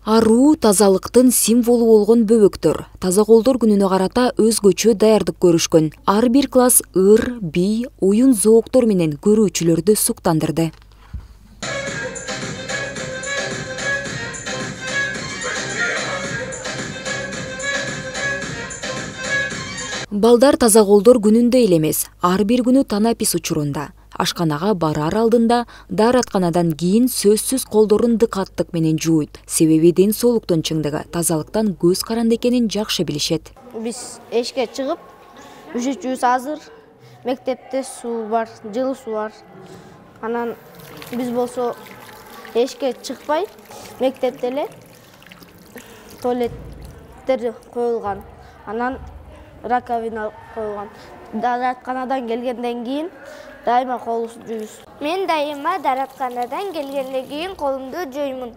Аруу тазалыктын символу болгон бөбөктөр таза колдор күнүнө карата өзгөчө даярдык көрүшкөн. Ар бир класс ыр, би, оюн зооктор менен көрүүчүлөрдү суктандырды. Балдар таза колдор күнүндө эле эмес, ар бир күнү танапис учурунда. Ашканага барар алдында дааратканадан кийин сөзсүз колдорун дыкаттык менен жууйт. Себеби ден соолуктун чыңдыгы тазалыктан көз каранды экенин жакшы билишет. Биз эшикке чыгып, үшүчүбүз азыр. Мектепте суу бар, жылуу суу бар. Анан биз болсо эшикке чыкпай, мектепте эле туалеттер коюлган. Анан раковина коюлган. Дааратканадан келгенден кийин дайыма колубузду жуйбуз. Мен дайыма дааратканадан келгенден кийин колумду жуймун.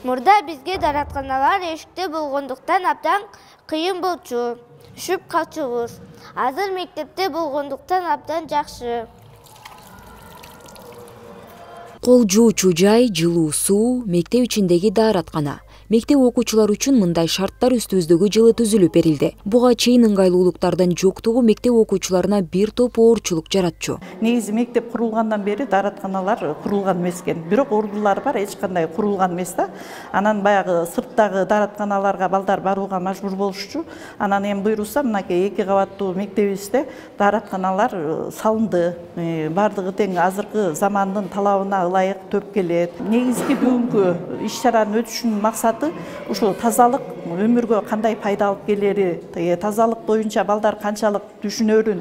Мурда бизге дааратканалар эшикте болгондуктан абдан кыйын болчу. Үшүп калчубуз. Азыр мектепте болгондуктан абдан жакшы. Кол жуучу жай, жылуу суу, мектеп ичиндеги даараткана. Мектеп окуучулар үчүн мындай шарттар үстүбүздөгү жылы түзүлүп берилди. Буга чейин ыңгайлуулуктардын жоктугу мектеп окуучуларына бир топ оорчулук жаратчу. Негизи мектеп курулгандан бери дааратканалар курулган эмес экен. Бирок ордулар бар, эч кандай курулган эмес да. Анан баягы сырттагы дааратканаларга балдар барууга мажбур болушчу. Анан эми буйрулса, мынакей 2 кабаттуу мектебибизде дааратканалар салынды. Бардыгы тең азыркы замандын талабына ылайык төп келет. Негизги бүгүнкү иш-чаранын өтүшүнүн максаты ушул тазалык өмүргө кандай пайда алып келери, тазалык боюнча балдар канчалык түшүнөрүн,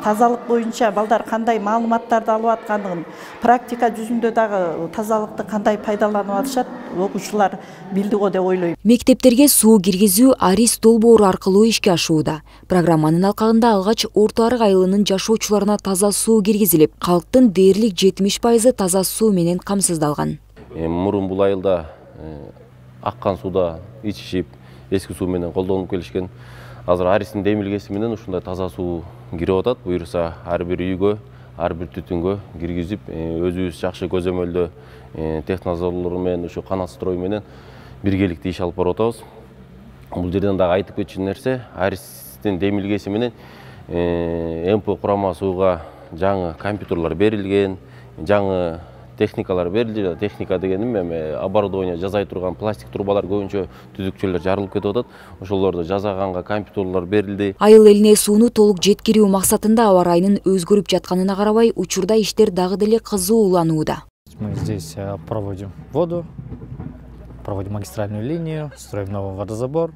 тазалык боюнча балдар кандай маалыматтарды алып аткандыгын, практика жүзүндө дагы тазалыкты кандай пайдаланып атышат, окуучулар билди го деп ойлойм. Мектептерге суу киргизүү Арис долбоору аркылуу ишке ашууда. Программанын алкагында алгач Орто Арык айылынын жашоочуларына таза суу киргизилип, калктын дээрлик 70% таза суу менен камсыздалган. Мурун бул айылда аккан сууда ичишип, эски суу менен колдонуп келишкен. Азыр Аристин демилгеси менен ушундай таза суу кирип атат. Буюрса ар бир үйгө, ар бир түтүнгө киргизип, өзүбүз жакшы көзөмөлдө технозорлор менен, ушу канат строй менен биргеликте иш алып барып атабыз. Бул жерден дагы айтып кетчү нерсе, Аристин демилгеси менен МП курама сууга жаңы компьютерлар берилген, жаңы техникалар берилди. Техника дегеним эми оборудование жасай турган пластик трубалар көбүнчө түзүкчөлөр жарылып кетип атат. Ошолорду жасаганга компьютерлар берилди. Айыл элине сууну толук жеткирүү максатында аба райынын өзгөрүп жатканына карабай, учурда иштер дагы деле кызууланууда. Мы здесь проводим воду, проводим магистральную линию, строим новый водозабор.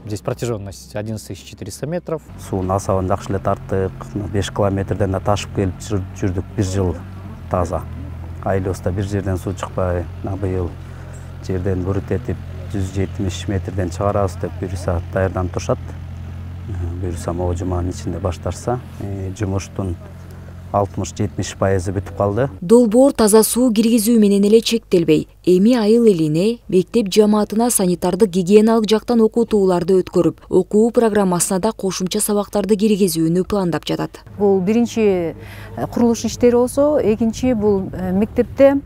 Здесь протяженность 11400 метров. Суунун асабын жакшы эле тарттык, 5 километрден да ташып келип жүрдүк 1 жыл. Таза. Айылыбызда бир жерден суу чыкпай, быйыл жерден бурут этип 170 метрден чыгарабыз деп буюрса даярданып турушат. Буюрса могу жуманын ичинде баштарса, жумуштун 60-70% бүтүп калды. Долбоор таза суу киргизүү менен эле чектелбей, эми айыл элине, мектеп жамаатына санитардык гигиеналык жактан окутууларды өткөрүп, окуу программасына да кошумча сабактарды киргизүүнү пландап жатат. Бул биринчи курулуш иштери болсо, экинчи бул мектепте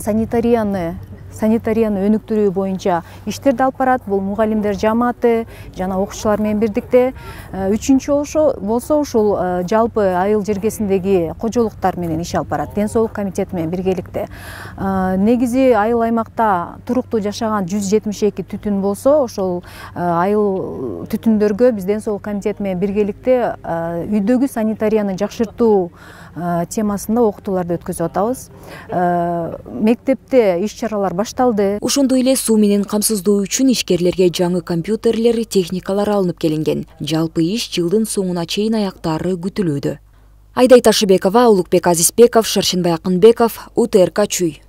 санитарияны өнүктүрүү боюнча иштерди алып барат. Бул мугалимдер жамааты жана окуучулар менен бирдикте. Үчүнчү болсо ушул жалпы айыл жергесиндеги кожолуктар менен иш алып барат. Ден соолук комитети менен биргеликте. Негизи айыл аймакта туруктуу жашаган 172 түтүн болсо, ошол айыл түтүндөргө биз ден соолук комитети менен биргеликте үйдөгү санитарияны жакшыртуу темасында окутууларды өткөзүп атабыз. Мектепте иш-чаралар башталды. Ошондой эле суу менен камсыздоо үчүн ишкерлерге жаңы компьютерлер, техникалар алынып келинген. Жалпы иш жылдын соңуна чейин аяктаары күтүлүүдө. Айдай Ташыбекова, Улукбек Азизбеков, Шаршенбай Акынбеков, УТРК Чүй.